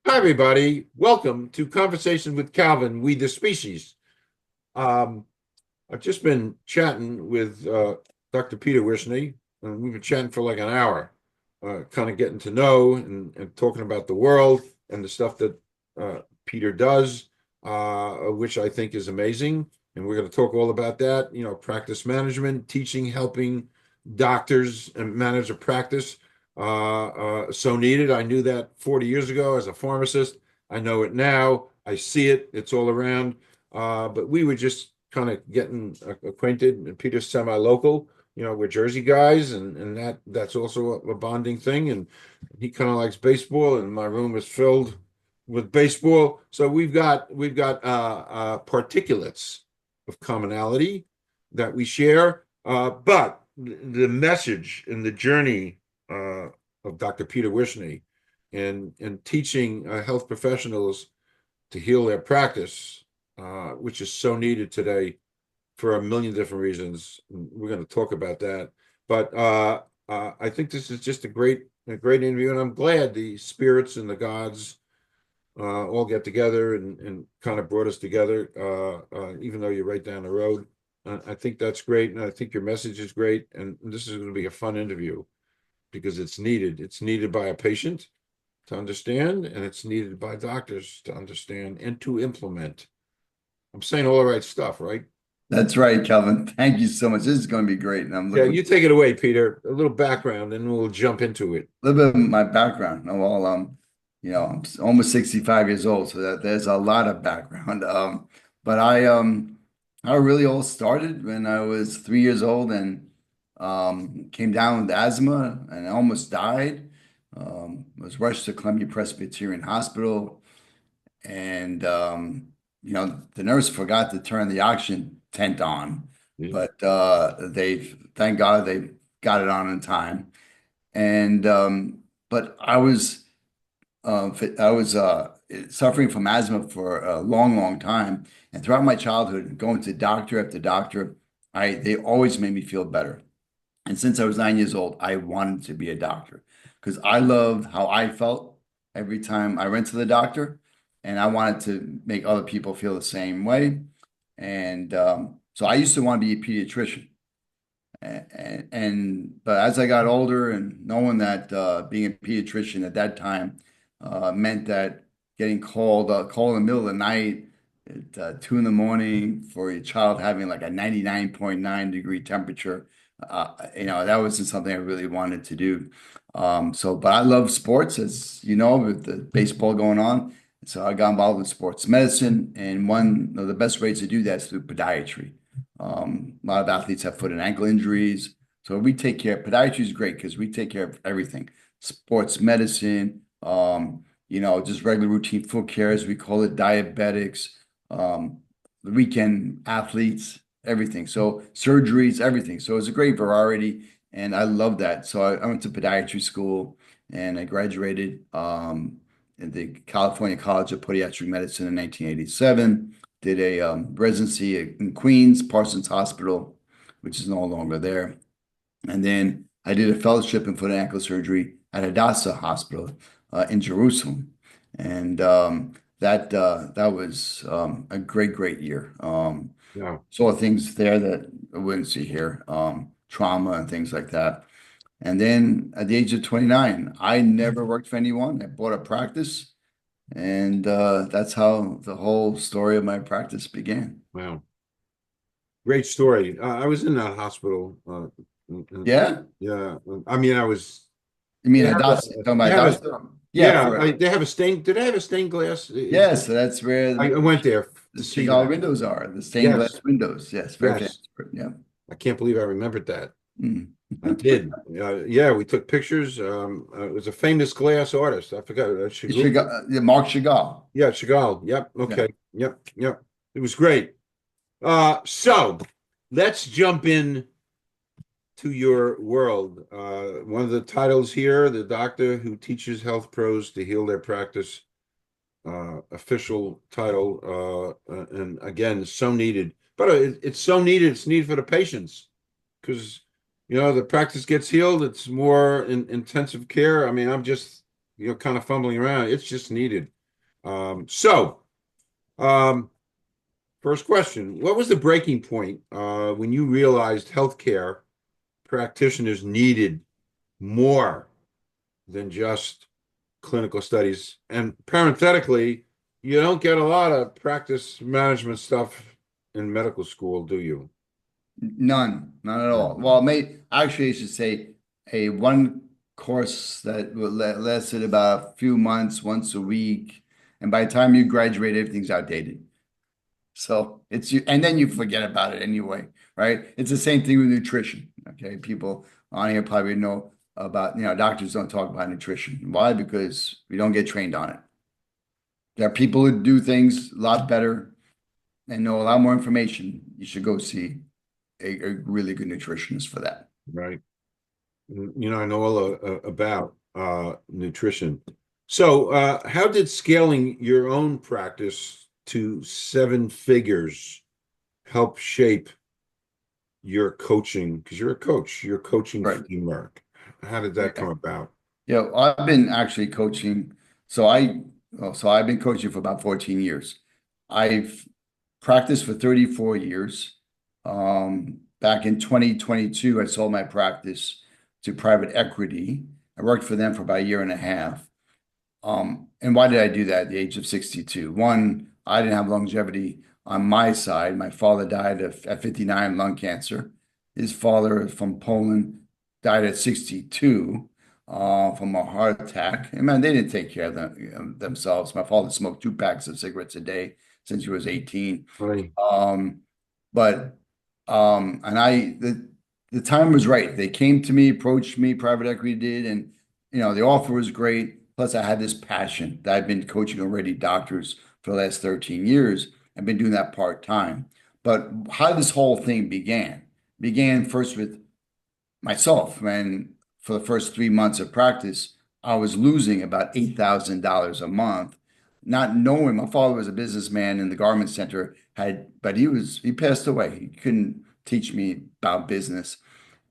Hi, everybody. Welcome to Conversations with Calvin, We the Species. Um, I've just been chatting with Dr. Peter Wishnie, and we've been chatting for like an hour, kind of getting to know and talking about the world and the stuff that Peter does, which I think is amazing. And we're going to talk all about that, practice management, teaching, helping doctors and manage a practice. So needed. I knew that 40 years ago as a pharmacist. I know it now. I see it. It's all around. But we were just kind of getting acquainted. And Peter's semi-local. We're Jersey guys, and that's also a bonding thing. And he kind of likes baseball, and my room is filled with baseball. So we've got particulates of commonality that we share. But the message and the journey of Dr. Peter Wishney and teaching health professionals to heal their practice, which is so needed today for a million different reasons. We're going to talk about that. But I think this is just a great interview, and I'm glad the spirits and the gods all get together and kind of brought us together, even though you're right down the road. I think that's great, and I think your message is great, and this is going to be a fun interview because it's needed. It's needed by a patient to understand, and it's needed by doctors to understand and to implement. I'm saying all the right stuff, right? That's right, Kelvin. Thank you so much. This is going to be great. And I'm Yeah, looking you take it away, Peter. A little background, and we'll jump into it. a little bit of my background. Well, almost 65 years old, so there's a lot of background. But I really all started when I was 3 years old and came down with asthma and I almost died. Was rushed to Columbia Presbyterian Hospital, and the nurse forgot to turn the oxygen tent on, Yeah. but thank God they got it on in time. And but I was suffering from asthma for a long, long time, and throughout my childhood, going to doctor after doctor, I they always made me feel better. And since I was 9 years old, I wanted to be a doctor because I loved how I felt every time I went to the doctor, and I wanted to make other people feel the same way. And so I used to want to be a pediatrician. But as I got older and knowing that being a pediatrician at that time meant that getting called in the middle of the night at 2 in the morning for your child having like a 99.9 degree temperature, that wasn't something I really wanted to do. But I love sports, as you know, with the baseball going on. So I got involved in sports medicine, and one of the best ways to do that is through podiatry. A lot of athletes have foot and ankle injuries. So we take care. Podiatry is great because we take care of everything: sports medicine, just regular routine foot care, as we call it, diabetics, um, the weekend athletes, everything. So surgeries, everything. So it's a great variety, and I love that. So I went to podiatry school and I graduated in the California College of Podiatric Medicine in 1987. Did a residency in Queens, Parsons Hospital, which is no longer there. And then I did a fellowship in foot and ankle surgery at Hadassah Hospital in Jerusalem. And that was a great, great year. Yeah. Saw things there that I wouldn't see here, trauma and things like that. And then at the age of 29, I never worked for anyone. I bought a practice, and that's how the whole story of my practice began. Wow. Great story. I was in that hospital. Yeah, Yeah. I mean, I was. you mean They have a. Hadassah? Talking They about have a. Hadassah? Yeah, Yeah. for They have a stained. Did they have a stained glass? yeah. So that's where I went there the to see Chicago that. windows are, the stained Yes. glass windows. Yes, very famous. Yes. Yeah. I can't believe I remembered that. Mm. I did. Yeah, we took pictures. It was a famous glass artist. I forgot. Chagall. Yeah, Mark Chagall. Yeah, Chagall. Yep. Yeah. Okay. Yep. Yep. It was great. So let's jump in to your world. One of the titles here, the doctor who teaches health pros to heal their practice, official title, and again, so needed. But it's so needed. It's needed for the patients because the practice gets healed. It's more intensive care. I mean, I'm just kind of fumbling around. It's just needed. So, um, first question, what was the breaking point when you realized healthcare practitioners needed more than just clinical studies? And parenthetically, you don't get a lot of practice management stuff in medical school, do you? None at all. No. Well, actually, I should say a one course that lasted about a few months, once a week, and by the time you graduate, everything's outdated. So it's you, and then you forget about it anyway, right? It's the same thing with nutrition. Okay, people on here probably know about, doctors don't talk about nutrition. Why? Because we don't get trained on it. There are people who do things a lot better and know a lot more information. You should go see a really good nutritionist for that. Right. I know all about nutrition. So, how did scaling your own practice to seven figures help shape your coaching? Because you're a coach, your coaching Right. framework. How did that come Yeah. about? Yeah. I've been actually coaching. So I've been coaching for about 14 years. I've practiced for 34 years. Back in 2022, I sold my practice to private equity. I worked for them for about a year and a half. And why did I do that at the age of 62? One, I didn't have longevity on my side. My father died at 59 lung cancer. His father from Poland died at 62 from a heart attack. And man, they didn't take care of themselves. My father smoked 2 packs of cigarettes a day since he was 18. Right. Um, but and the time was right. They came to me, approached me, private equity did, and the offer was great. Plus, I had this passion that I've been coaching already doctors for the last 13 years. I've been doing that part time. But how this whole thing began first with myself. When for the first 3 months of practice, I was losing about $8,000 a month, not knowing my father was a businessman in the garment center, but he passed away. He couldn't teach me about business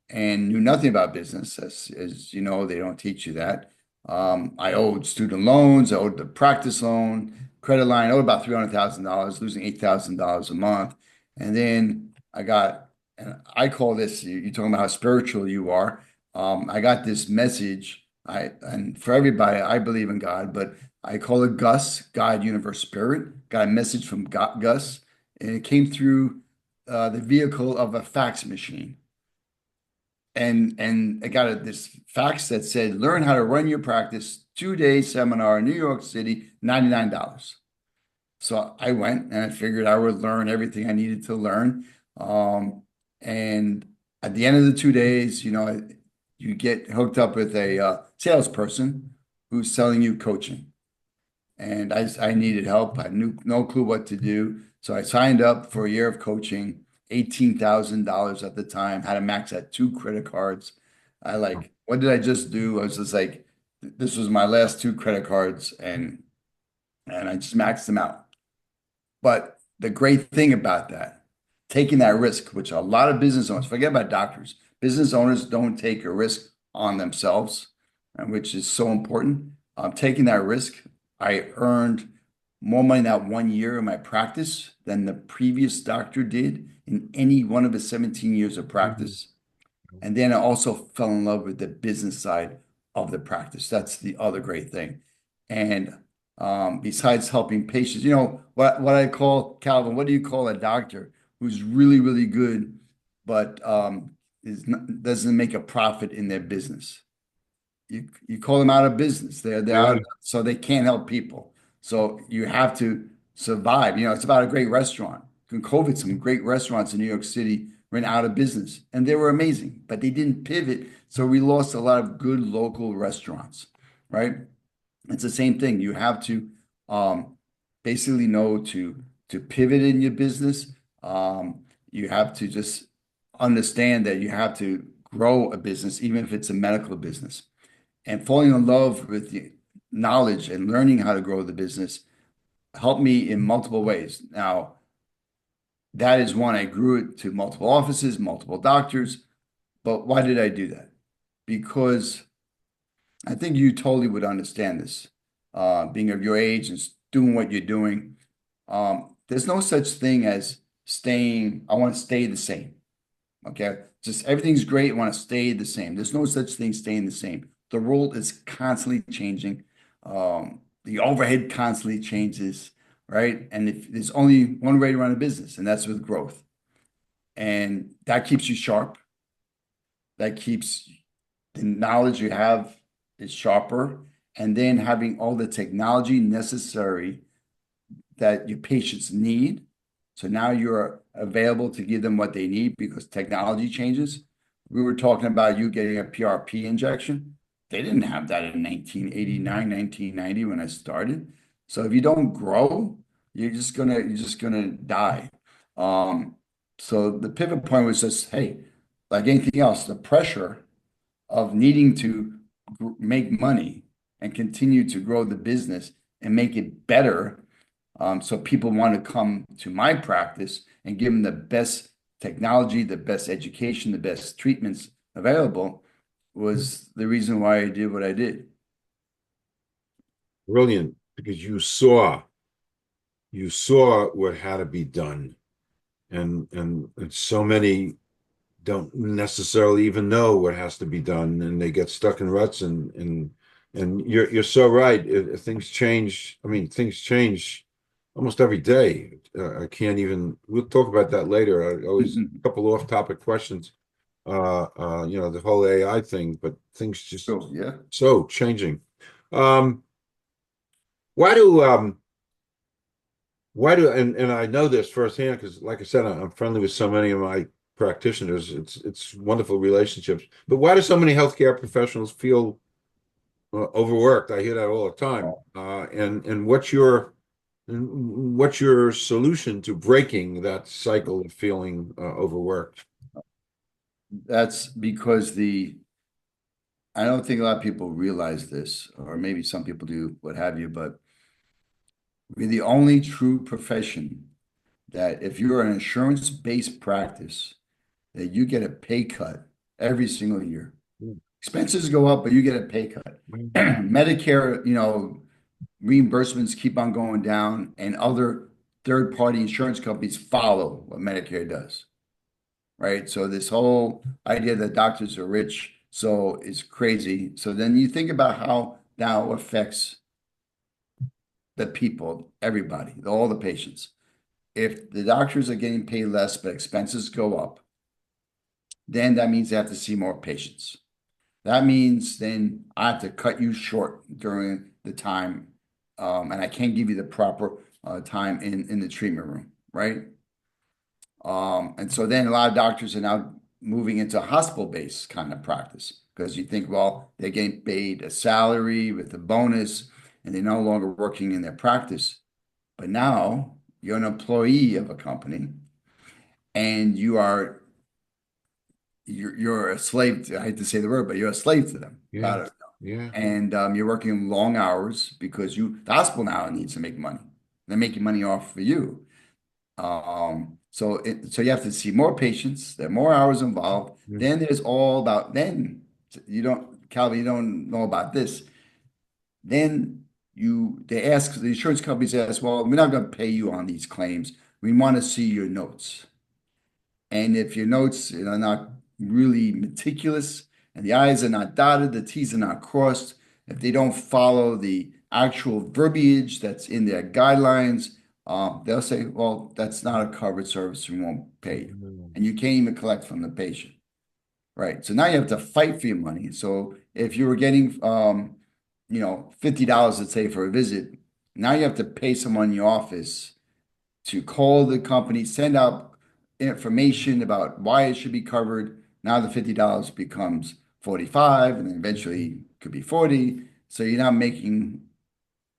and knew nothing about business. As you know, they don't teach you that. I owed student loans, I owed the practice loan, credit line, I owed about $300,000, losing $8,000 a month. And then and I call this, you're talking about how spiritual you are. I got this message. And for everybody, I believe in God, but I call it Gus, God, Universe, Spirit. Got a message from Gus, and it came through the vehicle of a fax machine. And I got this fax that said, learn how to run your practice, 2-day seminar in New York City, $99. So I went and I figured I would learn everything I needed to learn. And at the end of the 2 days, you get hooked up with a salesperson who's selling you coaching. And I needed help. I knew no clue what to do. So I signed up for a year of coaching, $18,000 at the time, had a max at 2 credit cards. What did I just do? I was just like, this was my last 2 credit cards, and I just maxed them out. But the great thing about that, taking that risk, which a lot of business owners, forget about doctors, business owners don't take a risk on themselves, and which is so important. Taking that risk, I earned more money that one year in my practice than the previous doctor did in any one of his 17 years of Mhm. practice. And then I also fell in love with the business side of the practice. That's the other great thing. And besides helping patients, what I call, Calvin, what do you call a doctor who's really, really good, but doesn't make a profit in their business? You call them out of business. They're Yeah. out, so they can't help people. So you have to survive. It's about a great restaurant. In COVID, some great restaurants in New York City went out of business, and they were amazing, but they didn't pivot. So we lost a lot of good local restaurants, right? It's the same thing. You have to um, basically know to pivot in your business. You have to just understand that you have to grow a business, even if it's a medical business, and falling in love with the knowledge and learning how to grow the business helped me in multiple ways. Now, that is one, I grew it to multiple offices, multiple doctors. But why did I do that? Because I think you totally would understand this, being of your age and doing what you're doing. There's no such thing as staying, I want to stay the same. Okay. Just everything's great. I want to stay the same. There's no such thing staying the same. The world is constantly changing. The overhead constantly changes, right? And if there's only one way to run a business, and that's with growth. And that keeps you sharp. That keeps the knowledge you have is sharper. And then having all the technology necessary that your patients need. So now you're available to give them what they need because technology changes. We were talking about you getting a PRP injection. They didn't have that in 1989, 1990 when I started. So if you don't grow, you're just gonna die. So the pivot point was just, hey, like anything else, the pressure of needing to make money and continue to grow the business and make it better. So people want to come to my practice and give them the best technology, the best education, the best treatments available was the reason why I did what I did. Brilliant, because you saw what had to be done, and so many don't necessarily even know what has to be done, and they get stuck in ruts, and you're so right. Things change. I mean, things change almost every day. I can't even. We'll talk about that later. I always a couple off-topic questions. The whole AI thing, but things just So yeah. so changing. Um, why do and I know this firsthand because, like I said, I'm friendly with so many of my practitioners. It's wonderful relationships. But why do so many healthcare professionals feel overworked? I hear that all the time. And what's your solution to breaking that cycle of feeling overworked? That's because I don't think a lot of people realize this, or maybe some people do, what have you, but we're the only true profession that if you're an insurance-based practice, that you get a pay cut every single year. Expenses go up, but you get a pay cut. Medicare, reimbursements keep on going down, and other third-party insurance companies follow what Medicare does, right? So this whole idea that doctors are rich, so is crazy. So then you think about how now affects the people, everybody, all the patients. If the doctors are getting paid less, but expenses go up, then that means they have to see more patients. That means then I have to cut you short during the time, and I can't give you the proper time in the treatment room, right? And so then a lot of doctors are now moving into hospital-based kind of practice because you think, well, they're getting paid a salary with a bonus, and they're no longer working in their practice. But now you're an employee of a company, and you're a slave to, I hate to say the word, but you're a slave to them. Yeah, Got it. yeah. And you're working long hours because the hospital now needs to make money. They're making money off for you. So you have to see more patients. There are more hours involved. Mm. Then there's all about then you don't, Calvin, you don't know about this. Then they ask the insurance companies ask, well, we're not going to pay you on these claims. We want to see your notes. And if your notes are not really meticulous and the I's are not dotted, the T's are not crossed, if they don't follow the actual verbiage that's in their guidelines, they'll say, well, that's not a covered service. We won't pay you. And you can't even collect from the patient. Right. So now you have to fight for your money. So if you were getting, $50, let's say, for a visit, now you have to pay someone in your office to call the company, send out information about why it should be covered. Now the $50 becomes 45, and then eventually could be 40. So you're not making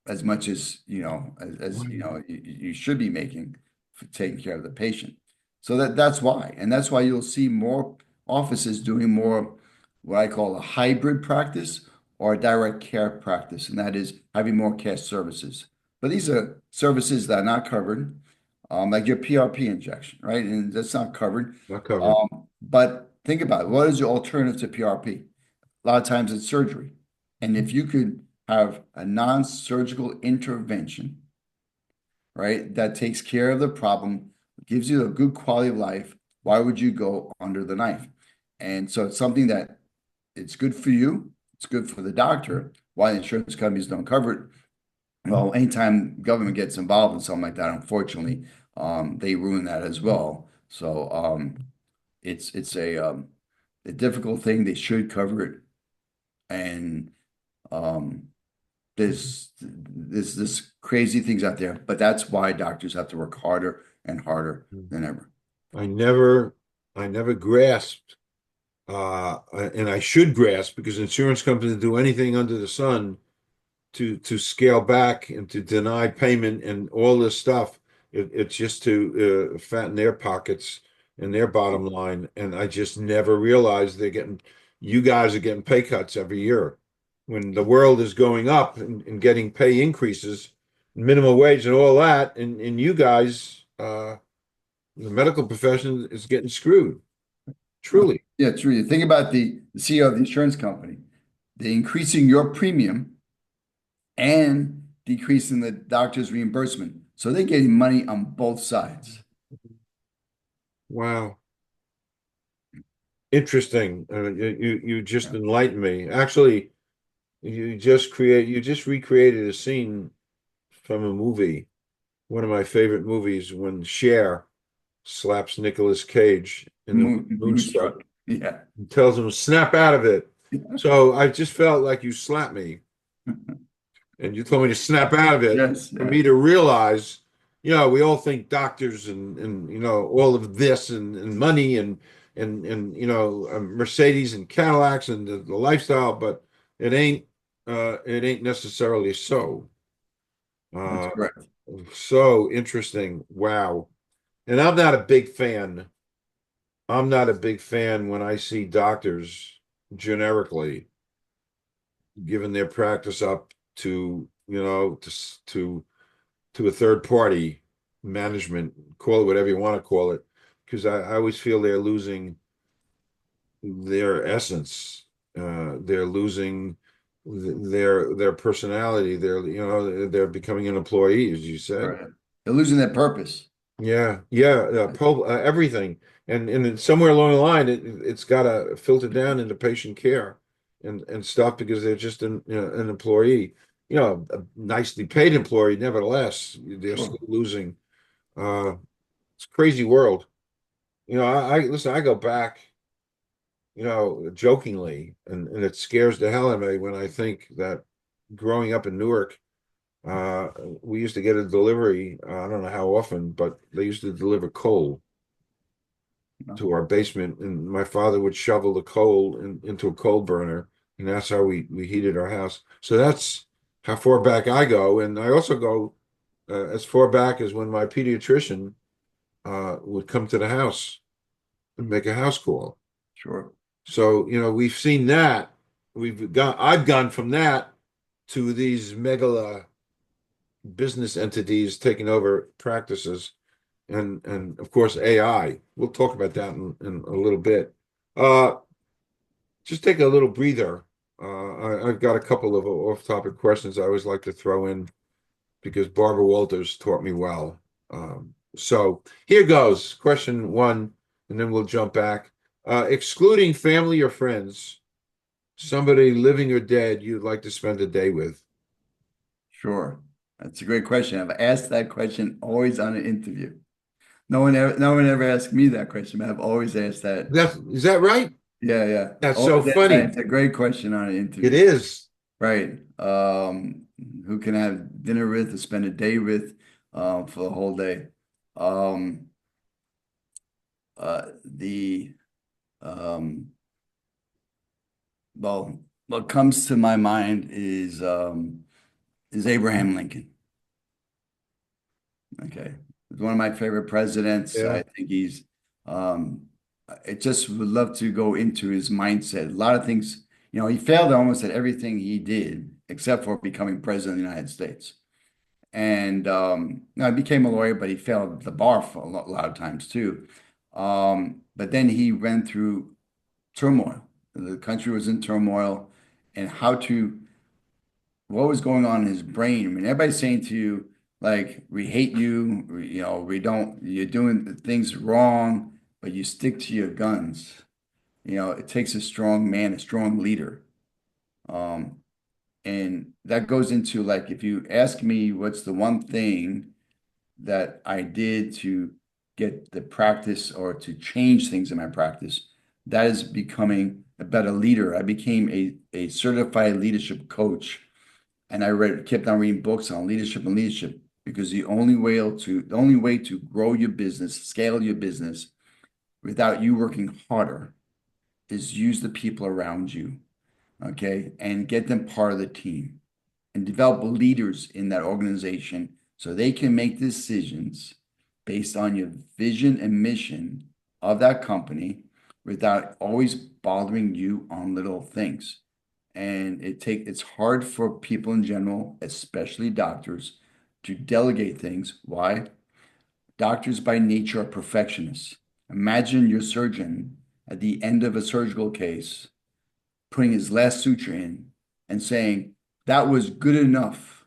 as much as you should be making for taking care of the patient. So that's why, and that's why you'll see more offices doing more what I call a hybrid practice or a direct care practice, and that is having more care services. But these are services that are not covered, like your PRP injection, right? And that's not covered. Not covered. But think about it. What is your alternative to PRP? A lot of times it's surgery. And if you could have a non-surgical intervention right? That takes care of the problem, gives you a good quality of life. Why would you go under the knife? And so it's something that it's good for you. It's good for the doctor. Why insurance companies don't cover it? Well, anytime government gets involved in something like that, unfortunately, they ruin that as well. So it's a difficult thing. They should cover it, and um, there's this crazy things out there. But that's why doctors have to work harder and harder than ever. I never, I never grasped, and I should grasp because insurance companies do anything under the sun to scale back and to deny payment and all this stuff. It's just to fatten their pockets and their bottom line. And I just never realized you guys are getting pay cuts every year when the world is going up and getting pay increases, minimum wage and all that. And you guys, the medical profession is getting screwed, truly. Yeah, true. You think about the CEO of the insurance company, they increasing your premium and decreasing the doctor's reimbursement. So they're getting money on both sides. Wow. Interesting. You just Yeah. enlightened me. Actually, you just recreated a scene from a movie, one of my favorite movies, when Cher slaps Nicolas Cage in the Moonstruck Moonstruck. Yeah. and tells him, snap out of it. So I just felt like you slapped me and you told me to snap out of it Yes, for yes. me to realize, we all think doctors and all of this and money and Mercedes and Cadillacs and the lifestyle, but it ain't necessarily so. That's Uh, correct. so interesting. Wow. And I'm not a big fan. I'm not a big fan when I see doctors generically giving their practice up to, to a third party management, call it whatever you want to call it, because I always feel they're losing their essence. They're losing their personality. They're becoming an employee, as you said. Right. They're losing their purpose. Yeah, yeah, everything, and then somewhere along the line, it's got to filter down into patient care and stuff because they're just an employee, a nicely paid employee. Nevertheless, they're Sure. still losing. It's a crazy world. I listen. I go back, jokingly, and it scares the hell out of me when I think that growing up in Newark. Uh, we used to get a delivery. I don't know how often, but they used to deliver coal No, to our basement, and my father would shovel the coal into a coal burner, and that's how we heated our house. So that's how far back I go, and I also go as far back as when my pediatrician would come to the house and make a house call. sure. So we've seen that. I've gone from that to these megala business entities taking over practices and of course AI. We'll talk about that in a little bit. Uh, just take a little breather. I've got a couple of off-topic questions I always like to throw in because Barbara Walters taught me well. So here goes. Question one, and then we'll jump back. Excluding family or friends, somebody living or dead you'd like to spend a day with. Sure. That's a great question. I've asked that question always on an interview. No one ever asked me that question, but I've always asked that. Is that right? Yeah, yeah. That's so Always asked that. funny. It's a great question on an It interview. is. Right. Who can I have dinner with or spend a day with for the whole day? Um, the um, well, what comes to my mind is Abraham Lincoln. Okay. He's one of my favorite presidents. Yeah. I think um, I just would love to go into his mindset. A lot of things, he failed almost at everything he did except for becoming president of the United States. And I became a lawyer, but he failed the bar for a lot of times too. But then he went through turmoil. The country was in turmoil, and what was going on in his brain. I mean, everybody's saying to you, like we hate you, we don't, you're doing things wrong, but you stick to your guns. It takes a strong man, a strong leader. Um, and that goes into, like, if you ask me what's the one thing that I did to get the practice or to change things in my practice, that is becoming a better leader. I became a certified leadership coach, and kept on reading books on leadership and leadership, because the only way to grow your business, scale your business without you working harder, is use the people around you, okay, and get them part of the team and develop leaders in that organization so they can make decisions based on your vision and mission of that company without always bothering you on little things. And it's hard for people in general, especially doctors, to delegate things. Why? Doctors by nature are perfectionists. Imagine your surgeon at the end of a surgical case putting his last suture in and saying, that was good enough.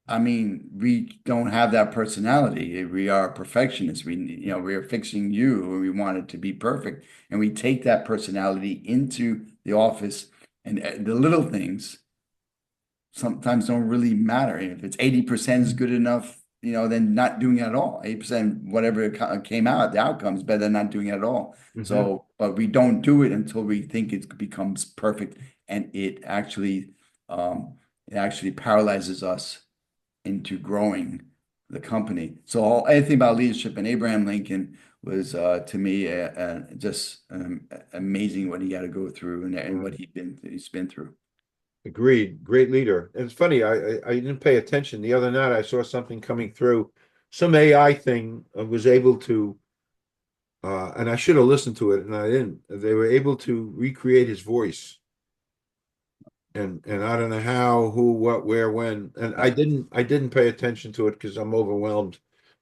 I mean, we don't have that personality. We are perfectionists. We are fixing you, and we want it to be perfect. And we take that personality into the office, and the little things sometimes don't really matter. If it's 80% is good enough, then not doing it at all. 80%, whatever came out, the outcome is better than not doing it at all. Mhm. So, but we don't do it until we think it becomes perfect, and it actually paralyzes us into growing the company. So anything about leadership, and Abraham Lincoln was, to me, just amazing what he had to go through, and what he's been through. Agreed. Great leader. And it's funny, I didn't pay attention. The other night I saw something coming through. Some AI thing was able to, and I should have listened to it and I didn't. They were able to recreate his voice. And I don't know how, who, what, where, when. And I Yeah. didn't pay attention to it because I'm overwhelmed.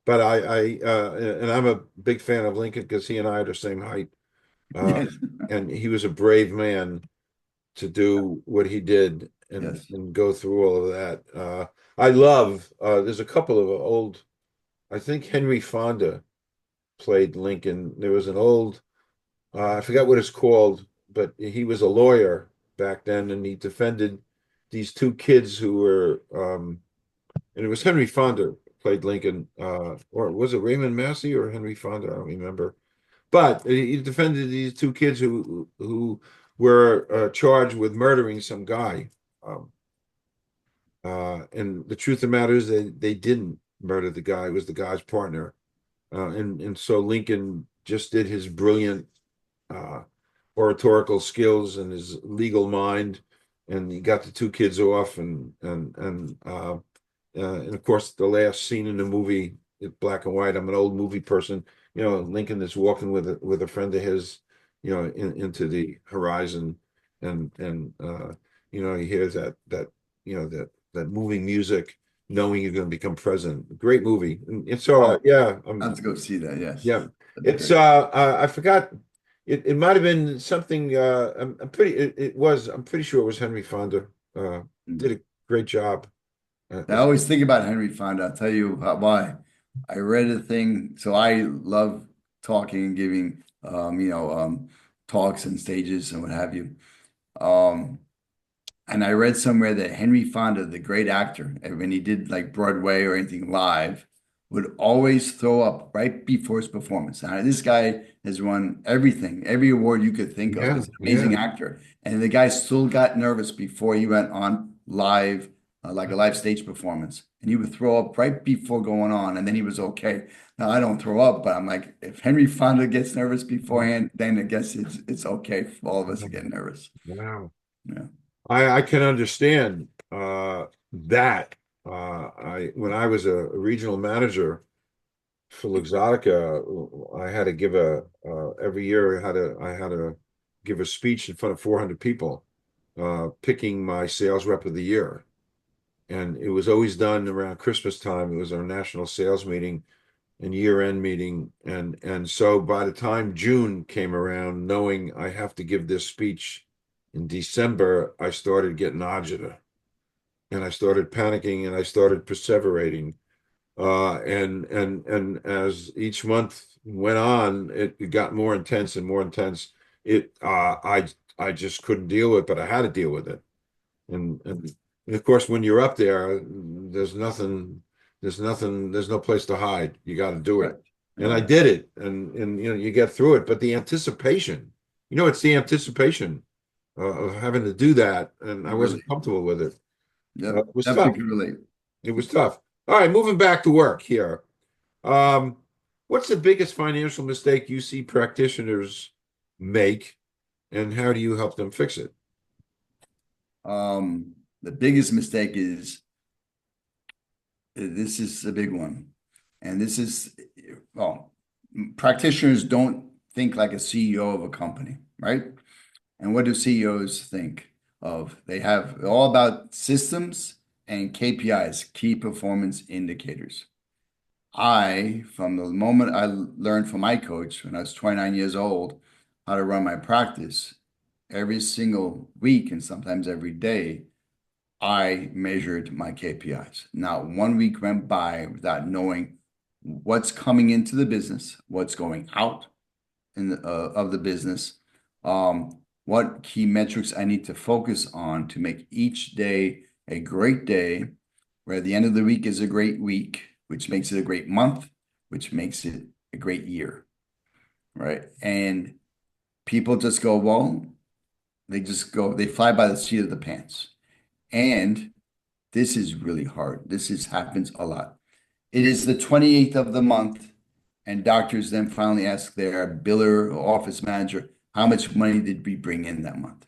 But and I'm a big fan of Lincoln because he and I are the same height. Uh, Yes. and he was a brave man to do what he did and Yes. and go through all of that. I love there's a couple of old, I think Henry Fonda played Lincoln. There was an old I forgot what it's called, but he was a lawyer back then and he defended these two kids who were and it was Henry Fonda played Lincoln, or was it Raymond Massey or Henry Fonda? I don't remember. But he defended these two kids who were charged with murdering some guy. Um, and the truth of the matter is they didn't murder the guy. It was the guy's partner. And so Lincoln just did his brilliant uh, oratorical skills and his legal mind, and he got the two kids off. And of course, the last scene in the movie, it's black and white. I'm an old movie person. Lincoln is walking with a friend of his, into the horizon, and he hears that moving music, knowing you're going to become president. Great movie. And so Oh, yeah, I have to go see that. Yes. yeah. That'd be It's great. I forgot. It might have been something. I'm pretty. It was. I'm pretty sure it was Henry Fonda. Mm. Did a great job. I always think about Henry Fonda. I'll tell you why. I read a thing. So I love talking and giving, talks and stages and what have you. Um, And I read somewhere that Henry Fonda, the great actor, and when he did like Broadway or anything live, would always throw up right before his performance. Now, this guy has won everything, every award you could think of. Yeah, He's an amazing yeah. actor. And the guy still got nervous before he went on live, like a live stage performance. And he would throw up right before going on, and then he was okay. Now, I don't throw up, but I'm like, if Henry Fonda gets nervous beforehand, then I guess it's okay for all of us to get nervous. Wow. Yeah. I can understand that. I when I was a regional manager for Luxottica, I had to give a every year I had to give a speech in front of 400 people, picking my sales rep of the year. And it was always done around Christmas time. It was our national sales meeting and year-end meeting. And so by the time June came around, knowing I have to give this speech in December, I started getting agita and I started panicking and I started perseverating. And as each month went on, it got more intense and more intense. I just couldn't deal with it, but I had to deal with it. And of course, when you're up there, there's no place to hide. You got to do Right. it. And I did it, and you get through it. But the anticipation, it's the anticipation of having to do that, and I wasn't Really. comfortable with it. Yep. It was Definitely tough. can relate. It was tough. All right, moving back to work here. Um, what's the biggest financial mistake you see practitioners make, and how do you help them fix it? The biggest mistake is this is a big one. And this is, well, practitioners don't think like a CEO of a company, right? And what do CEOs think of? They have all about systems and KPIs, key performance indicators. From the moment I learned from my coach when I was 29 years old, how to run my practice, every single week and sometimes every day, I measured my KPIs. Not one week went by without knowing what's coming into the business, what's going out of the business, what key metrics I need to focus on to make each day a great day, where the end of the week is a great week, which makes it a great month, which makes it a great year, right? And people just go, well, they fly by the seat of the pants. And this is really hard. Happens a lot. It is the 28th of the month, and doctors then finally ask their biller or office manager, how much money did we bring in that month?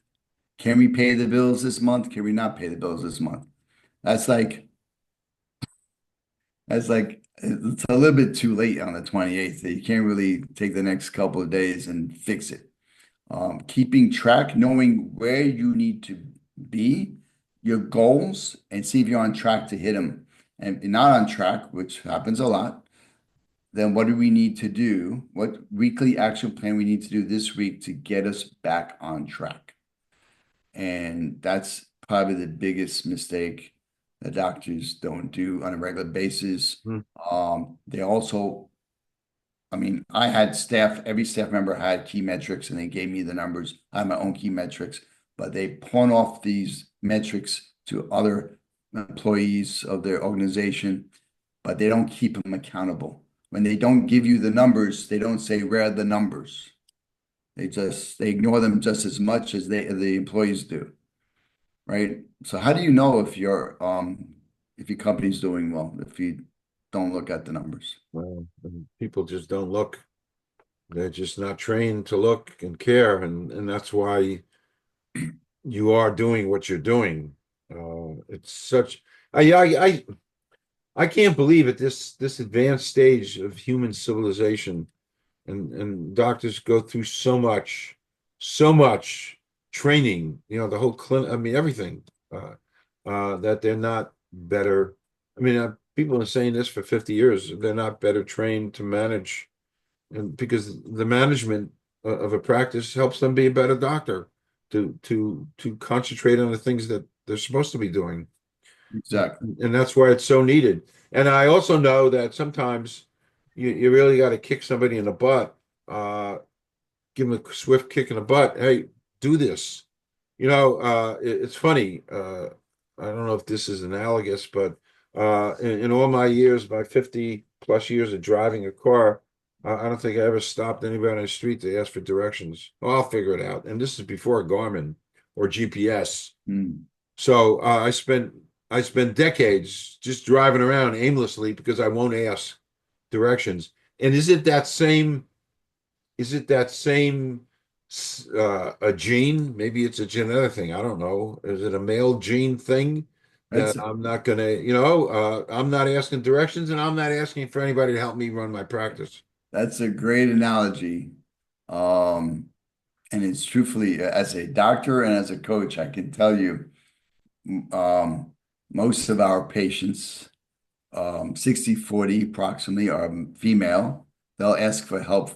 Can we pay the bills this month? Can we not pay the bills this month? That's like it's a little bit too late on the 28th. You can't really take the next couple of days and fix it. Keeping track, knowing where you need to be, your goals, and see if you're on track to hit them. And if you're not on track, which happens a lot, then what do we need to do? What weekly action plan we need to do this week to get us back on track? And that's probably the biggest mistake that doctors don't do on a regular basis. Hmm. They also, I mean, I had every staff member had key metrics and they gave me the numbers. I have my own key metrics, but they pawn off these metrics to other employees of their organization, but they don't keep them accountable. When they don't give you the numbers, they don't say where are the numbers. They ignore them just as much as the employees do, right? So how do you know if your company's doing well if you don't look at the numbers? Well, and people just don't look. They're just not trained to look and care, and that's why you are doing what you're doing. It's such I can't believe at this advanced stage of human civilization, and doctors go through so much training. The whole clinic. I mean, everything. That they're not better. I mean, people have been saying this for 50 years. They're not better trained to manage, and because the management of a practice helps them be a better doctor to concentrate on the things that they're supposed to be doing. Exactly. And that's why it's so needed. And I also know that sometimes you really got to kick somebody in the butt, give them a swift kick in the butt. Hey, do this. It's funny. I don't know if this is analogous, but in all my years, my 50 plus years of driving a car, I don't think I ever stopped anybody on the street to ask for directions. Oh, I'll figure it out. And this is before Garmin or GPS. Mm. So I spent decades just driving around aimlessly because I won't ask directions. And is it that same a gene? Maybe it's a genetic thing. I don't know. Is it a male gene thing that That's I'm not gonna, I'm not asking directions and I'm not asking for anybody to help me run my practice. that's a great analogy. Um, and it's truthfully, as a doctor and as a coach, I can tell you, um, most of our patients, 60/40 approximately, are female. They'll ask for help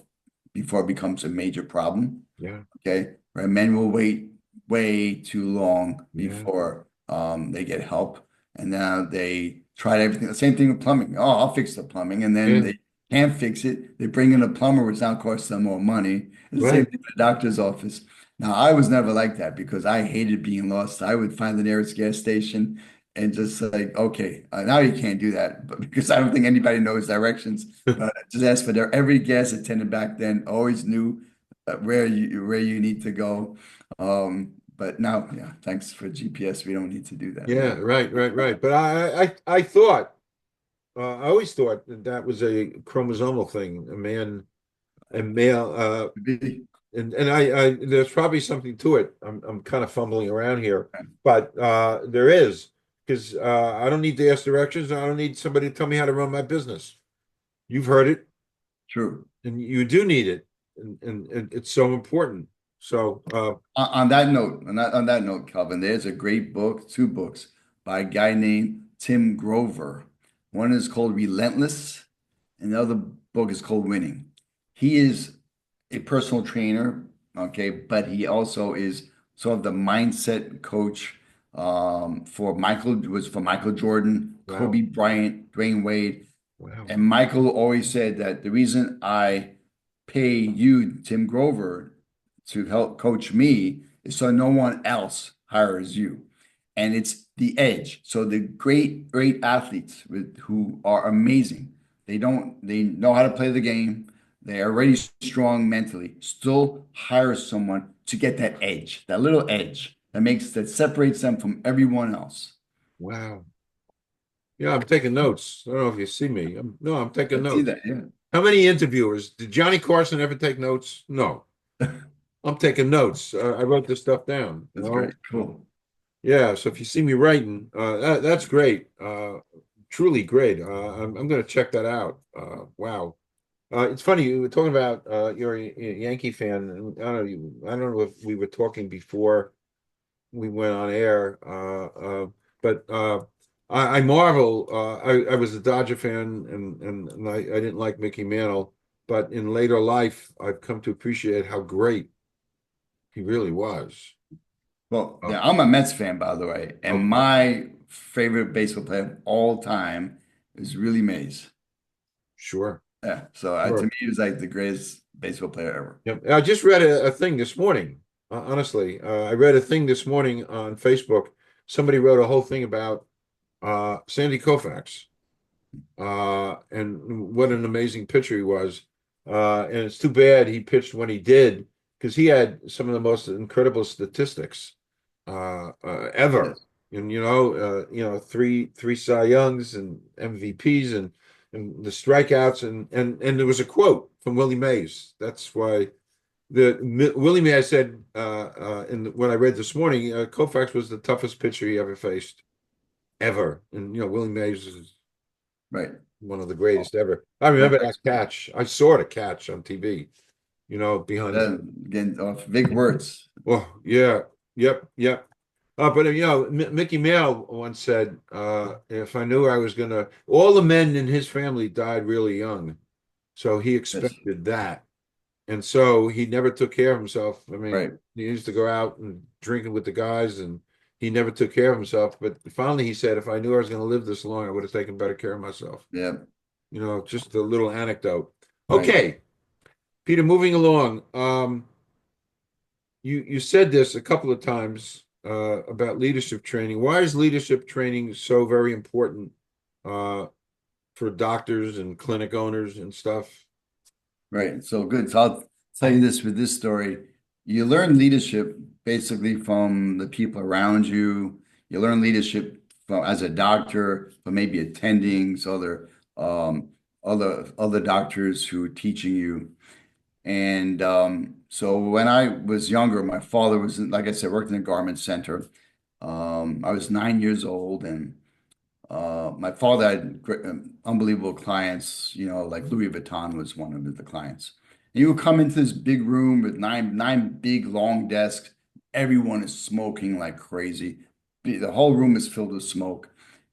before it becomes a major problem. Yeah, Okay. Where men will wait way too long yeah, before they get help. And now they tried everything. The same thing with plumbing. Oh, I'll fix the plumbing. And then Yeah, they can't fix it. They bring in a plumber, which now costs them more money. It's the same right. thing with the doctor's office. Now, I was never like that because I hated being lost. I would find the nearest gas station and just like, okay, now you can't do that, but because I don't think anybody knows directions. But just ask for their every gas attendant back then always knew where you need to go. But now, yeah, thanks for GPS. We don't need to do that Yeah, anymore. right. But I thought, I always thought that that was a chromosomal thing, a man and male, there's probably something to it. I'm kind of fumbling around here, but there is because I don't need to ask directions. I don't need somebody to tell me how to run my business. You've heard it, True. and you do need it, and it's so important. So, On that note, Calvin, there's a great book, two books by a guy named Tim Grover. One is called Relentless, and the other book is called Winning. He is a personal trainer, okay, but he also is sort of the mindset coach for Michael Jordan, wow, Kobe Bryant, Dwayne Wade. wow, And Michael always said that the reason I pay you, Tim Grover, to help coach me is so no one else hires you. And it's the edge. So the great athletes who are amazing, they know how to play the game. They are already strong mentally, still hire someone to get that edge, that little edge that separates them from everyone else. wow. Yeah, I'm taking notes. I don't know if you see me. No, I'm taking I see notes. that, yeah. How many interviewers did Johnny Carson ever take notes? No, I'm taking notes. I wrote this stuff down. That's great. Cool. Yeah. So if you see me writing, that's great. Truly great. I'm going to check that out. Wow. It's funny you were talking about you're a Yankee fan. And I don't know if we were talking before we went on air. But I marvel. I was a Dodger fan, and I didn't like Mickey Mantle. But in later life, I've come to appreciate how great he really was. Well, Oh, yeah, I'm a Mets fan, by the way, and okay, my favorite baseball player of all time is Willie Mays. sure, Yeah, so to me, sure. he was like the greatest baseball player ever. Yep. I just read a thing this morning. Honestly, I read a thing this morning on Facebook. Somebody wrote a whole thing about Sandy Koufax and what an amazing pitcher he was. And it's too bad he pitched when he did because he had some of the most incredible statistics ever. Yes, And three Cy Youngs and MVPs and the strikeouts and there was a quote from Willie Mays. That's why Willie Mays said when I read this morning, Koufax was the toughest pitcher he ever faced ever. And Willie Mays is right. one of the Oh, greatest ever. I remember that perfect. catch. I saw the catch on TV, behind the. Again, big words. Oh, yeah. Yep. But Mickey Mantle once said, if I knew I was gonna, all the men in his family died really young, so he Yes, expected that, and so he never took care of himself. I mean, right. he used to go out and drinking with the guys, and he never took care of himself. But finally, he said, if I knew I was going to live this long, I would have taken better care of myself. Yeah, Just a little anecdote. right. Okay, Peter, moving along. You said this a couple of times about leadership training. Why is leadership training so very important uh, for doctors and clinic owners and stuff? Right. So good. So I'll tell you this with this story. You learn leadership basically from the people around you. You learn leadership from as a doctor, from maybe attending, so other doctors who are teaching you. And so when I was younger, my father was, like I said, worked in a garment center. I was 9 years old, and my father had unbelievable clients, like Louis Vuitton was one of the clients. And you would come into this big room with nine big long desks. Everyone is smoking like crazy. The whole room is filled with smoke.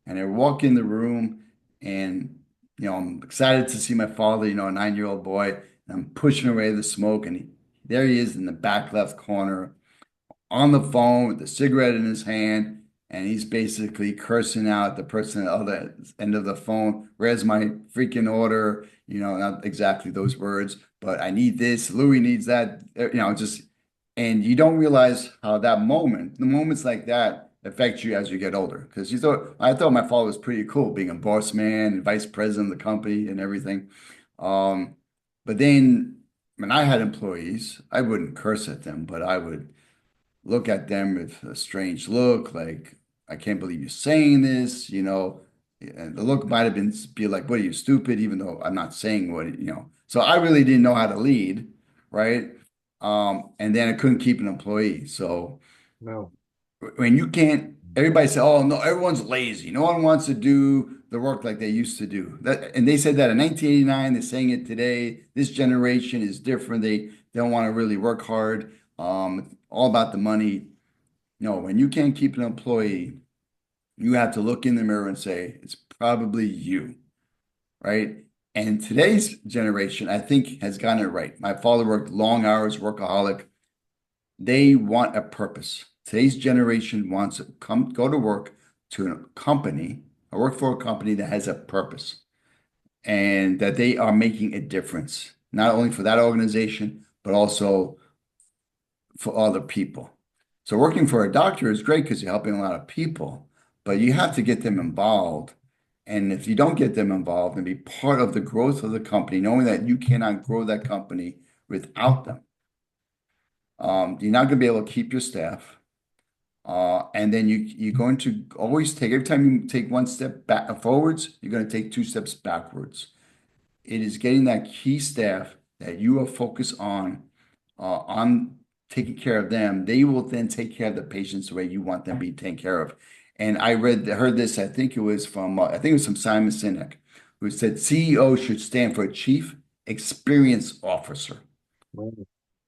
And I walk in the room, and I'm excited to see my father, a 9-year-old boy, and I'm pushing away the smoke, and there he is in the back left corner on the phone with a cigarette in his hand. and he's basically cursing out the person at the other end of the phone. Where's my freaking order? You know, not exactly those words, but I need this. Louis needs that. Just, and you don't realize how the moments like that affect you as you get older. Because I thought my father was pretty cool, being a boss man and vice president of the company and everything. Um, but then when I had employees, I wouldn't curse at them, but I would look at them with a strange look, like, I can't believe you're saying this, and the look might have been be like, what are you, stupid? Even though I'm not saying what. So I really didn't know how to lead, right? And then I couldn't keep an employee. So No. when you can't, everybody say, oh no, everyone's lazy. No one wants to do the work like they used to do. And they said that in 1989, they're saying it today. This generation is different. They don't want to really work hard. All about the money. No, when you can't keep an employee, you have to look in the mirror and say, it's probably you, right? And today's generation, I think, has gotten it right. My father worked long hours, workaholic. They want a purpose. Today's generation wants to go to work to a company, or work for a company that has a purpose and that they are making a difference, not only for that organization, but also for other people. So working for a doctor is great because you're helping a lot of people, but you have to get them involved. And if you don't get them involved and be part of the growth of the company, knowing that you cannot grow that company without them, you're not going to be able to keep your staff. And then you're going to always take, every time you take one step back forwards, you're going to take two steps backwards. It is getting that key staff that you are focused on taking care of them. They will then take care of the patients the way you want them to be taken care of. And heard this, I think it was from Simon Sinek, who said CEO should stand for Chief Experience Officer,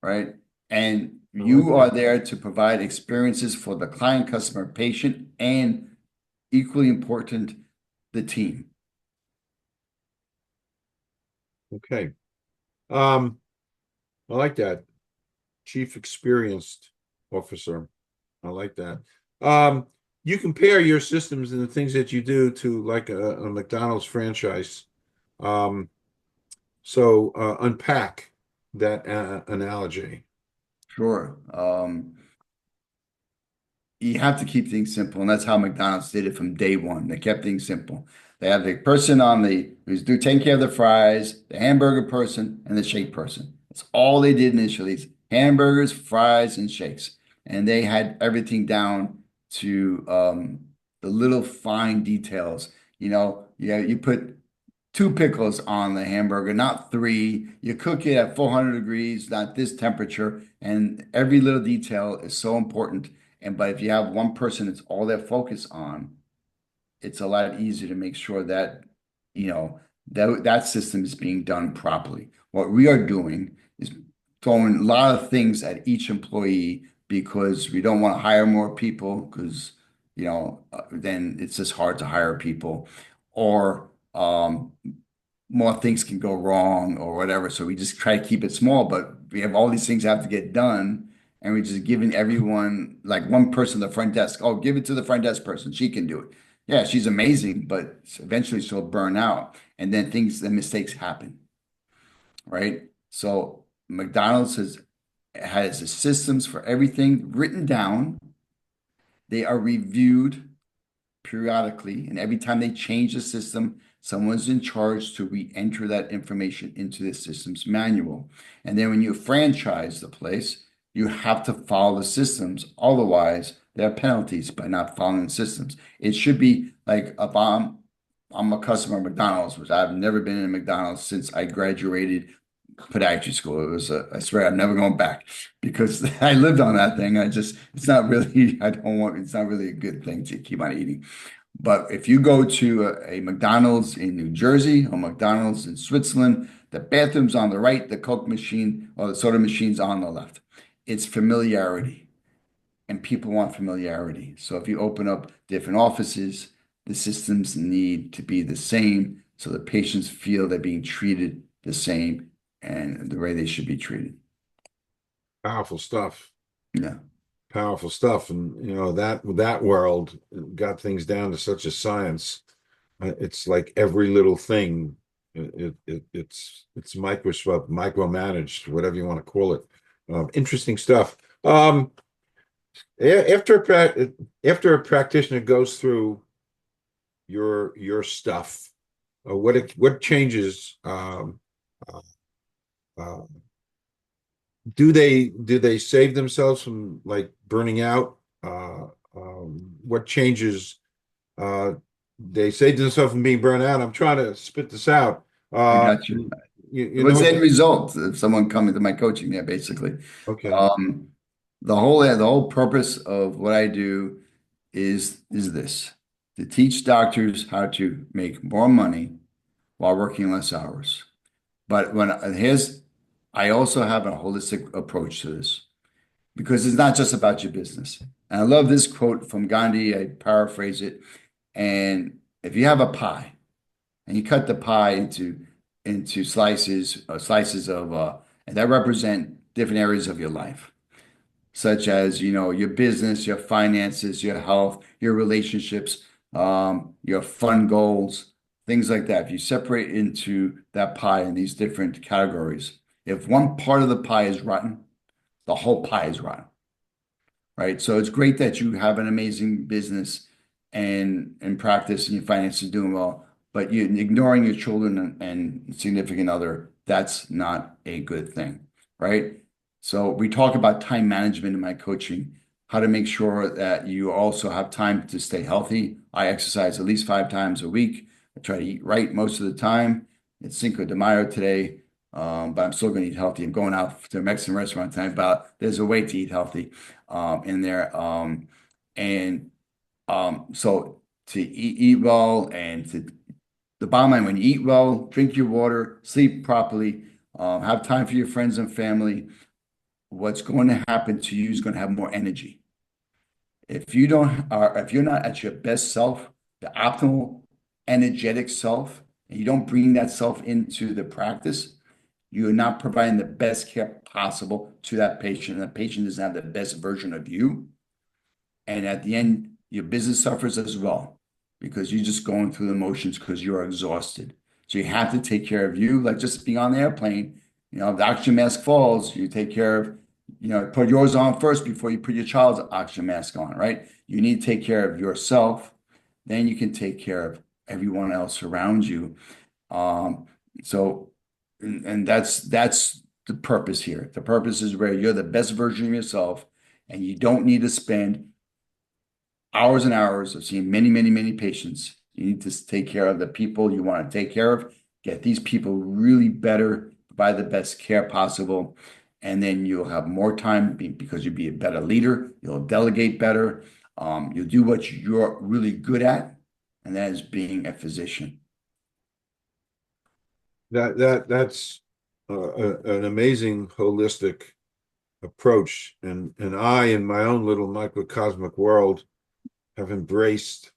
right? And I like you are that. there to provide experiences for the client, customer, patient, and equally important, the team. Okay. Um, I like that. Chief Experienced Officer. I like that. You compare your systems and the things that you do to like a McDonald's franchise. Um, so unpack that analogy. Sure. You have to keep things simple, and that's how McDonald's did it from day one. They kept things simple. They have the person who's taking care of the fries, the hamburger person, and the shake person. That's all they did initially: is hamburgers, fries, and shakes, and they had everything down to the little fine details. You put two pickles on the hamburger, not three. You cook it at 400 degrees, not this temperature, and every little detail is so important. But if you have one person, it's all they're focused on, it's a lot easier to make sure that that system is being done properly. What we are doing is throwing a lot of things at each employee because we don't want to hire more people because then it's just hard to hire people, or more things can go wrong or whatever. So we just try to keep it small, but we have all these things that have to get done. And we're just giving everyone, like one person, the front desk. Oh, give it to the front desk person. She can do it. Yeah, she's amazing, but eventually she'll burn out. And then mistakes happen, right? So McDonald's has the systems for everything written down. They are reviewed periodically, and every time they change the system, someone's in charge to re-enter that information into the system's manual. And then when you franchise the place, you have to follow the systems. Otherwise, there are penalties by not following the systems. It should be like if I'm a customer of McDonald's, which I've never been in McDonald's since I graduated podiatry school. I swear I'm never going back because I lived on that thing. It's not really, it's not really a good thing to keep on eating. But if you go to a McDonald's in New Jersey or McDonald's in Switzerland, the bathroom's on the right, the Coke machine or the soda machine's on the left. It's familiarity, and people want familiarity. So if you open up different offices, the systems need to be the same so the patients feel they're being treated the same and the way they should be treated. Powerful stuff. Yeah. powerful stuff. And that world got things down to such a science. It's like every little thing. It's microscope, micromanaged, whatever you want to call it. Interesting stuff. After after a practitioner goes through your stuff, what changes uh, uh, do they save themselves from like burning out? What changes they save themselves from being burned out? I'm trying to spit this out. I Uh, got you. you know What's the what? end result of someone coming to my coaching? Yeah, basically. Okay. Um, the whole purpose of what I do is this, to teach doctors how to make more money while working less hours. But I also have a holistic approach to this because it's not just about your business. And I love this quote from Gandhi. I paraphrase it. And if you have a pie and you cut the pie into slices of and that represent different areas of your life, such as your business, your finances, your health, your relationships, your fun goals, things like that. If you separate into that pie in these different categories, if one part of the pie is rotten, the whole pie is rotten, right? So it's great that you have an amazing business and practice and your finances doing well, but you ignoring your children and significant other, that's not a good thing, right? So we talk about time management in my coaching, how to make sure that you also have time to stay healthy. I exercise at least 5 times a week. I try to eat right most of the time. It's Cinco de Mayo today, but I'm still going to eat healthy. I'm going out to a Mexican restaurant tonight, but there's a way to eat healthy in there. And so to eat well and to the bottom line, when you eat well, drink your water, sleep properly, have time for your friends and family, what's going to happen to you is going to have more energy. If you're not at your best self, the optimal energetic self, and you don't bring that self into the practice, you're not providing the best care possible to that patient. And the patient doesn't have the best version of you. And at the end, your business suffers as well because you're just going through the motions because you're exhausted. So you have to take care of you, like just being on the airplane. If the oxygen mask falls, you take care of, put yours on first before you put your child's oxygen mask on, right? You need to take care of yourself. Then you can take care of everyone else around you. Um, so, and that's the purpose here. The purpose is where you're the best version of yourself, and you don't need to spend hours and hours of seeing many, many, many patients. You need to take care of the people you want to take care of, get these people really better, provide the best care possible, and then you'll have more time because you'll be a better leader. You'll delegate better. You'll do what you're really good at, and that is being a physician. That's an amazing holistic approach, and I, in my own little microcosmic world, have embraced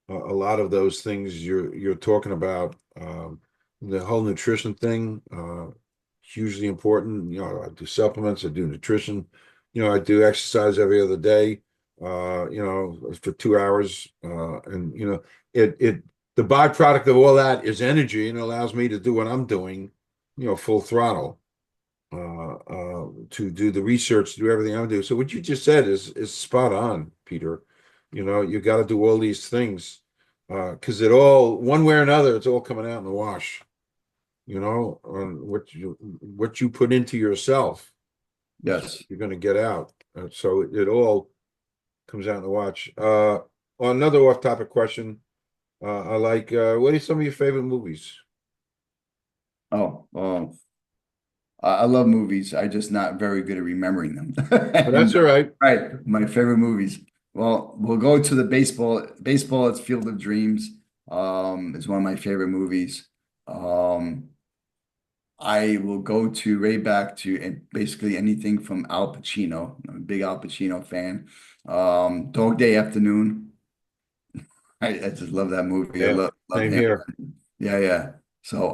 a lot of those things you're talking about. The whole nutrition thing, hugely important. I do supplements, I do nutrition. I do exercise every other day. For 2 hours, and it the byproduct of all that is energy, and allows me to do what I'm doing, full throttle. To do the research, to do everything I'm doing. So what you just said is spot on, Peter. You got to do all these things because it all, one way or another, it's all coming out in the wash. On what you put into yourself, Yes. you're going to get out. So it all comes out in the wash. On another off-topic question, I like what are some of your favorite movies? Oh, I love movies. I'm just not very good at remembering them. But that's all right. Right, my favorite movies. Well, we'll go to the baseball. Baseball, it's Field of Dreams. It's one of my favorite movies. Um, I will go to right back to basically anything from Al Pacino. I'm a big Al Pacino fan. Dog Day Afternoon. I just love that movie. I Yeah, love same him. here. Yeah, yeah. So,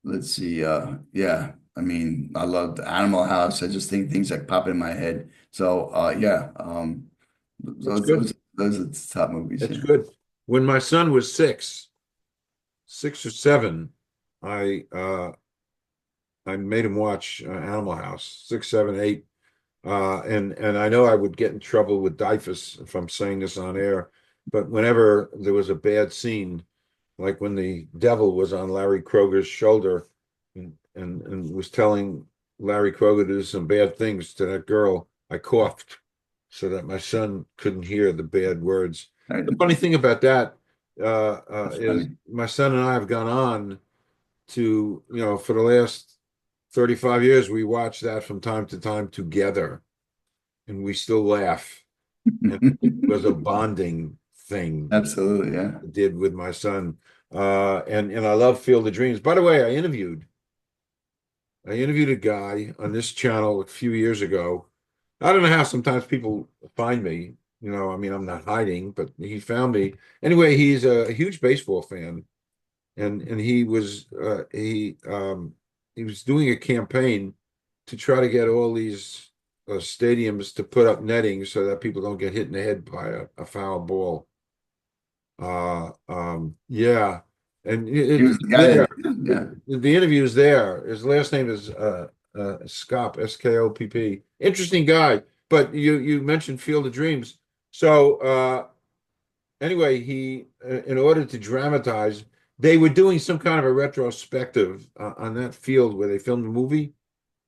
let's see. Yeah, I mean, I love the Animal House. I just think things that pop in my head. So yeah, That's good. those are the top movies. That's Yeah. good. When my son was 6 or 7, I I made him watch Animal House, 6, 7, 8. And I know I would get in trouble with DIFUS if I'm saying this on air, but whenever there was a bad scene, like when the devil was on Larry Kroger's shoulder and was telling Larry Kroger to do some bad things to that girl, I coughed so that my son couldn't hear the bad words. Right. The funny thing about that That's is funny. my son and I have gone on to, for the last 35 years, we watch that from time to time together, and we still laugh. And it was a bonding thing Absolutely, yeah. I did with my son. And I love Field of Dreams. By the way, I interviewed a guy on this channel a few years ago. I don't know how sometimes people find me. I mean, I'm not hiding, but he found me. Anyway, he's a huge baseball fan, and he was doing a campaign to try to get all these stadiums to put up netting so that people don't get hit in the head by a foul ball. Yeah, and He was it's the guy there. that, yeah, The interview is there. His last name is Skop, Skopp. Interesting guy. But you mentioned Field of Dreams. So anyway, in order to dramatize, they were doing some kind of a retrospective on that field where they filmed the movie.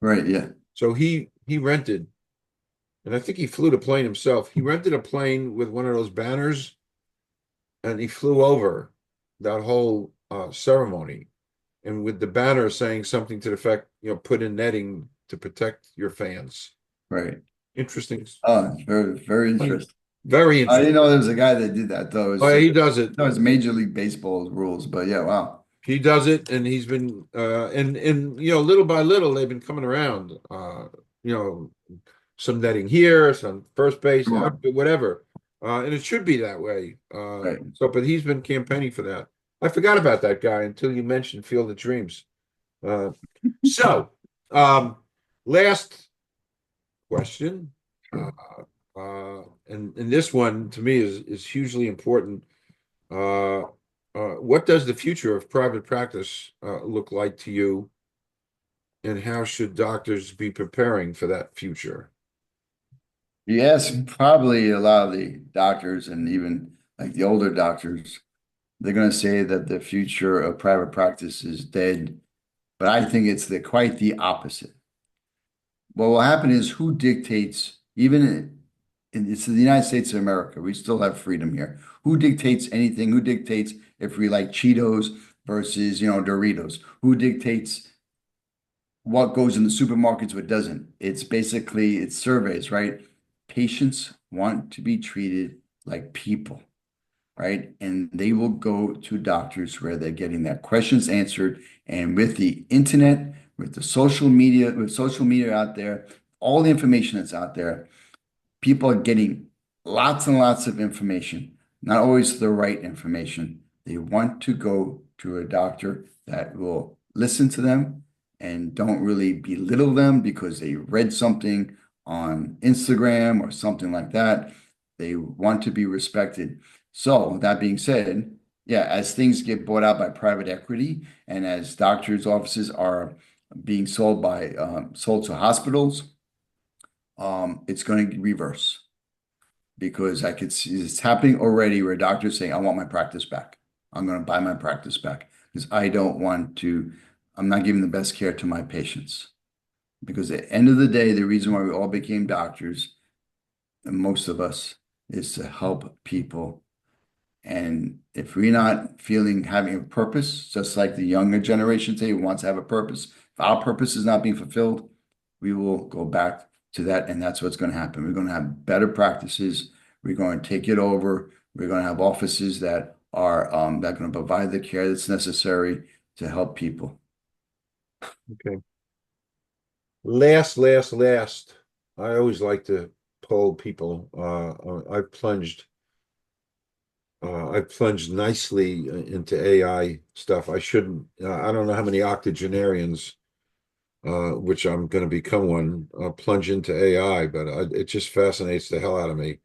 right, yeah, So he rented, and I think he flew the plane himself. He rented a plane with one of those banners, and he flew over that whole ceremony, and with the banner saying something to the effect, put in netting to protect your fans. right. Interesting. Oh, it's very, very Funny. interesting. Very I didn't interesting. know there was a guy that did that though. Oh, yeah, he does it. That was Major League Baseball rules, but yeah, wow. He does it, and he's been and little by little they've been coming around. You know, some netting here, some first base, Sure. outfield, whatever. And it should be that way. Right. But he's been campaigning for that. I forgot about that guy until you mentioned Field of Dreams. Uh, so, um, last question, uh, Sure. and this one to me is hugely important. Uh, what does the future of private practice look like to you, and how should doctors be preparing for that future? Yes, probably a lot of the doctors and even like the older doctors, they're going to say that the future of private practice is dead, but I think it's quite the opposite. What will happen is who dictates, even it's the United States of America, we still have freedom here. Who dictates anything? Who dictates if we like Cheetos versus, Doritos? Who dictates what goes in the supermarkets, what doesn't? It's surveys, right? Patients want to be treated like people, right? And they will go to doctors where they're getting their questions answered. And with the internet, with social media out there, all the information that's out there, people are getting lots and lots of information, not always the right information. They want to go to a doctor that will listen to them and don't really belittle them because they read something on Instagram or something like that. They want to be respected. So, that being said, yeah, as things get bought out by private equity and as doctors' offices are being sold to hospitals, it's going to reverse because I could see it's happening already where doctors saying, I want my practice back. I'm going to buy my practice back because I'm not giving the best care to my patients. Because at the end of the day, the reason why we all became doctors, and most of us, is to help people. And if we're not having a purpose, just like the younger generation today who wants to have a purpose, if our purpose is not being fulfilled, we will go back to that. And that's what's going to happen. We're going to have better practices. We're going to take it over. We're going to have offices that are that going to provide the care that's necessary to help people. Okay. Last. I always like to poll people. I plunged nicely into AI stuff. I shouldn't. I don't know how many octogenarians which I'm going to become one, plunge into AI, but it just fascinates the hell out of me,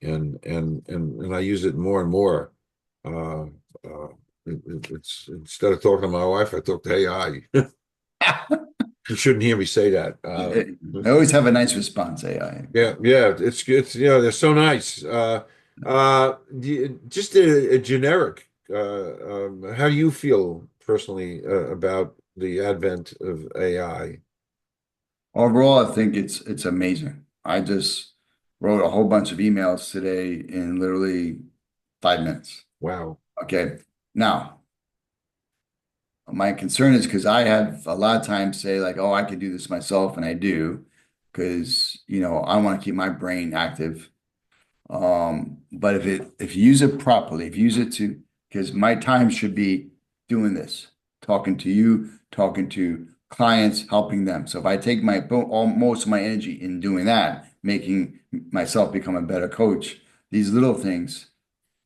and I use it more and more. Uh, uh, it's instead of talking to my wife, I talk to AI. You shouldn't hear me say that. I always have a nice response, AI. Yeah, yeah, it's they're so nice. Just a generic. How do you feel personally about the advent of AI? Overall, I think it's amazing. I just wrote a whole bunch of emails today in literally 5 minutes. Wow. Okay. Now, my concern is because I have a lot of times say like, oh, I could do this myself, and I do, because I want to keep my brain active. But if you use it properly, if you use it to, because my time should be doing this, talking to you, talking to clients, helping them. So if I take most of my energy in doing that, making myself become a better coach, these little things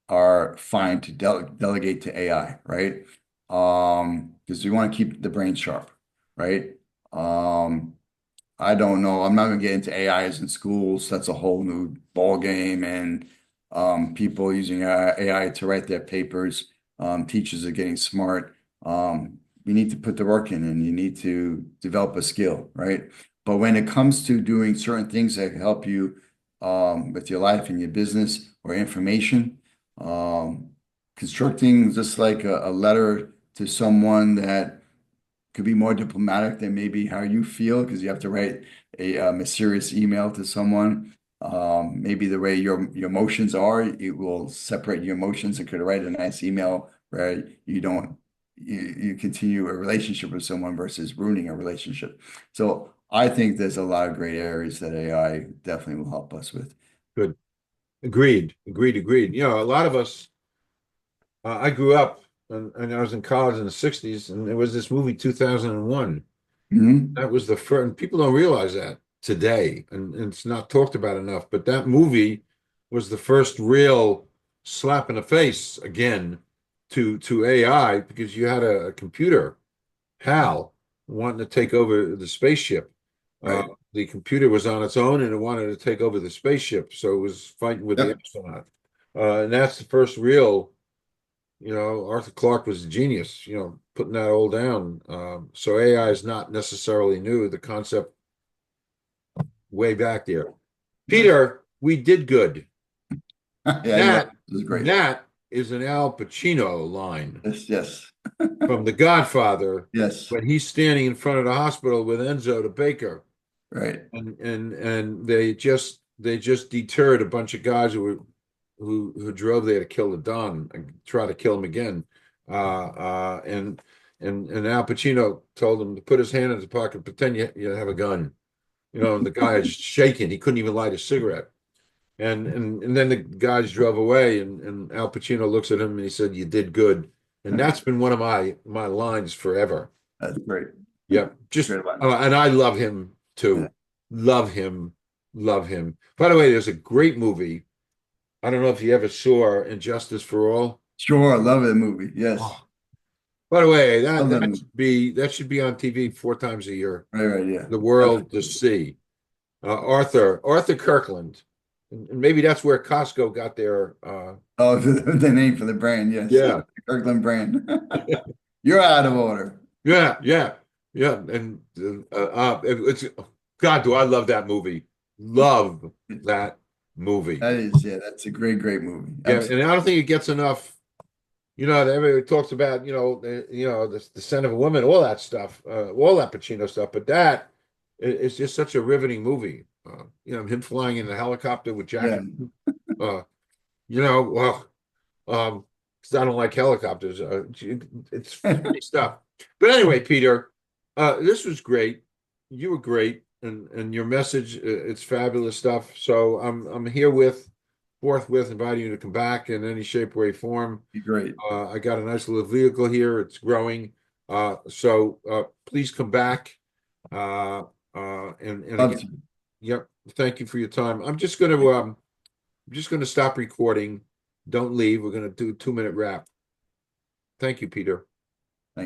are fine to delegate to AI, right? Because we want to keep the brain sharp, right? Um, I don't know. I'm not gonna get into AIs in schools. That's a whole new ball game, and people using AI to write their papers. Teachers are getting smart. You need to put the work in, and you need to develop a skill, right? But when it comes to doing certain things that can help you with your life and your business or information, um, constructing just like a letter to someone that could be more diplomatic than maybe how you feel because you have to write a mysterious email to someone. Maybe the way your emotions are, it will separate your emotions. It could write a nice email where you don't you continue a relationship with someone versus ruining a relationship. So I think there's a lot of great areas that AI definitely will help us with. Good. Agreed. Agreed. Agreed. A lot of us. I grew up and I was in college in the '60s, and there was this movie 2001. Mhm. That was the first, and people don't realize that today, and it's not talked about enough. But that movie was the first real slap in the face again to AI because you had a computer, HAL, wanting to take over the spaceship. Uh, Right. the computer was on its own and it wanted to take over the spaceship, so it was fighting with the Yep. astronaut. And that's the first real, Arthur Clarke was a genius, putting that all down. So AI is not necessarily new. The concept way back there. Yes. Peter, we did good. Yeah, you are. That This is great. that is an Al Pacino line Yes, yes. from The Godfather Yes. when he's standing in front of the hospital with Enzo the baker, Right. and they just deterred a bunch of guys who drove there to kill the Don and try to kill him again. And Al Pacino told him to put his hand in his pocket, pretend you have a gun. And the guy is shaking. He couldn't even light a cigarette. And then the guys drove away, and Al Pacino looks at him and he said, "You did good." And that's been one of my lines forever. That's great. Yeah, just Great line. and I love him Yeah. too. Love him, love him. By the way, there's a great movie. I don't know if you ever saw Injustice for All. Sure. I love that movie. Yes. Oh, by the way, that Love that that movie. should be on TV 4 times a year. Right, right, yeah. The world to Absolutely. see. Arthur Kirkland, and maybe that's where Costco got their. Oh, the name for the brand, yes. Yeah, Kirkland brand. You're out of order. yeah, yeah, yeah, and it's God. Do I love that movie? Love that movie. That's a great, great movie. Yeah, Absolutely. and I don't think it gets enough. Everybody talks about the descent of a woman, all that stuff, all that Pacino stuff, but that is just such a riveting movie. Him flying in the helicopter with Yeah. Jackie. Uh, well, um, 'cause I don't like helicopters. It's funny stuff. But anyway, Peter, this was great. You were great, and your message, it's fabulous stuff. So I'm here forthwith inviting you to come back in any shape, way, form. Be great. I got a nice little vehicle here. It's growing. So please come back. Uh, and Love again, to. yep. Thank you for your time. I'm just gonna stop recording. Don't leave. We're gonna do a 2-minute wrap. Thank you, Peter.